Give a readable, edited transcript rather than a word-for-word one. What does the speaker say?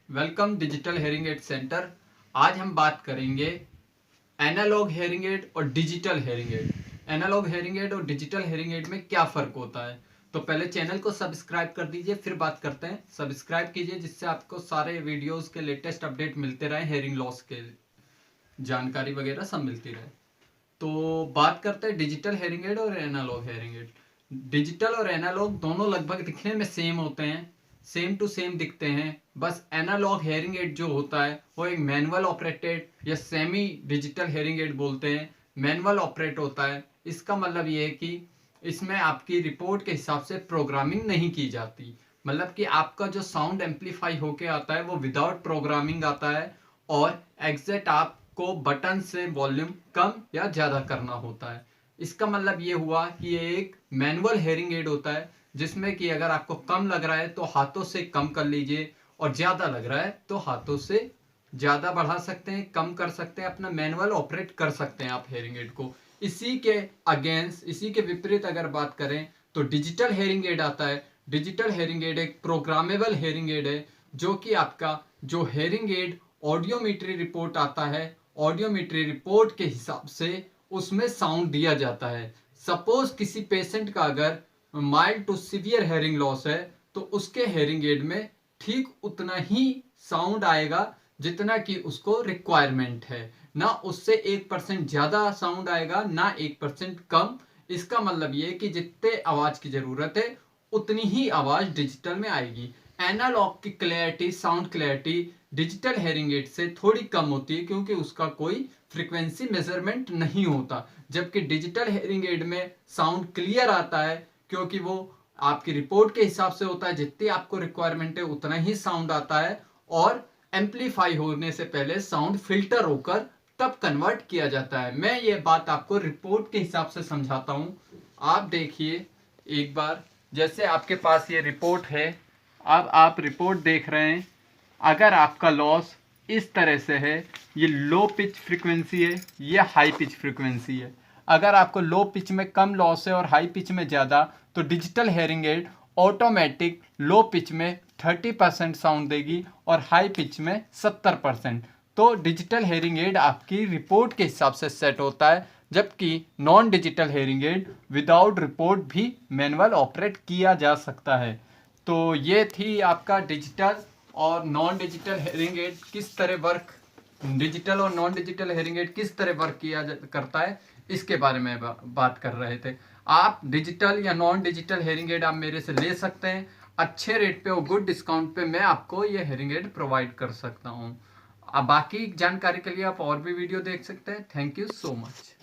Welcome digital hearing aid centre. आज हम बात करेंगे एनालॉग हेयरिंग एड और digital hearing aid. Analogue hearing aid और डिजिटल हेयरिंग एड में क्या फ़र्क होता है। तो पहले चैनल को सब्सक्राइब कर दीजिए, फिर बात करते हैं। सब्सक्राइब कीजिए जिससे आपको सारे वीडियोस के लेटेस्ट अपडेट मिलते रहे, हेयरिंग लॉस के जानकारी वगैरह सब मिलती रहे। तो बात करते हैं डिजिटल हेयरिंग एड और एनालॉग हेयरिंग एड। डिजिटल और एनालॉग दोनों लगभग दिखने में सेम होते हैं, सेम टू सेम दिखते हैं। बस एनालॉग हेयरिंग एड जो होता है वो एक मैनुअल ऑपरेटेड या सेमी डिजिटल हेयरिंग एड बोलते हैं, मैनुअल ऑपरेट होता है। इसका मतलब ये है कि इसमें आपकी रिपोर्ट के हिसाब से प्रोग्रामिंग नहीं की जाती। मतलब कि आपका जो साउंड एम्पलीफाई होके आता है वो विदाउट प्रोग्रामिंग आता है और एग्जैक्ट आपको बटन से वॉल्यूम कम या ज़्यादा करना होता है। इसका मतलब ये हुआ कि ये एक मैनुअल हेयरिंग एड होता है जिसमें कि अगर आपको कम लग रहा है तो हाथों से कम कर लीजिए और ज़्यादा लग रहा है तो हाथों से ज़्यादा बढ़ा सकते हैं, कम कर सकते हैं, अपना मैनुअल ऑपरेट कर सकते हैं आप हेयरिंग एड को। इसी के अगेंस्ट, इसी के विपरीत अगर बात करें तो डिजिटल हेयरिंग एड आता है। डिजिटल हेयरिंग एड एक प्रोग्रामेबल हेयरिंग एड है जो कि आपका जो हेयरिंग एड ऑडियोमेट्री रिपोर्ट आता है, ऑडियोमेट्री रिपोर्ट के हिसाब से उसमें साउंड दिया जाता है। सपोज किसी पेशेंट का अगर mild to severe hearing loss है तो उसके हेयरिंग एड में ठीक उतना ही साउंड आएगा जितना कि उसको रिक्वायरमेंट है। ना उससे 1% ज्यादा साउंड आएगा, ना 1% कम। इसका मतलब ये कि जितने आवाज की जरूरत है उतनी ही आवाज डिजिटल में आएगी। एनालॉग की clarity, sound clarity digital hearing add से थोड़ी कम होती है क्योंकि उसका कोई फ्रीक्वेंसी मेजरमेंट नहीं होता, जबकि डिजिटल हेयरिंग एड में साउंड क्लियर आता है क्योंकि वो आपकी रिपोर्ट के हिसाब से होता है। जितनी आपको रिक्वायरमेंट है उतना ही साउंड आता है और एम्पलीफाई होने से पहले साउंड फिल्टर होकर तब कन्वर्ट किया जाता है। मैं ये बात आपको रिपोर्ट के हिसाब से समझाता हूं। आप देखिए एक बार, जैसे आपके पास ये रिपोर्ट है, अब आप रिपोर्ट देख रहे हैं। अगर आपका लॉस इस तरह से है, ये लो पिच फ्रीक्वेंसी है, ये हाई पिच फ्रीक्वेंसी है। अगर आपको लो पिच में कम लॉस है और हाई पिच में ज़्यादा, तो digital hearing add automatic low pitch में 30% साउंड देगी और हाई पिच में 70%। तो डिजिटल हेयरिंग एड आपकी रिपोर्ट के हिसाब से सेट होता है, जबकि non digital hearing add without report भी मैनुअल ऑपरेट किया जा सकता है। तो ये थी आपका डिजिटल और नॉन डिजिटल हेयरिंग एड किस तरह वर्क, डिजिटल और नॉन डिजिटल हेयरिंग एड किस तरह वर्क करता है, इसके बारे में बात कर रहे थे। आप डिजिटल या नॉन डिजिटल हेयरिंग एड आप मेरे से ले सकते हैं अच्छे रेट पे और गुड डिस्काउंट पे। मैं आपको ये हेयरिंग एड प्रोवाइड कर सकता हूँ। अब बाकी जानकारी के लिए आप और भी वीडियो देख सकते हैं। Thank you so much.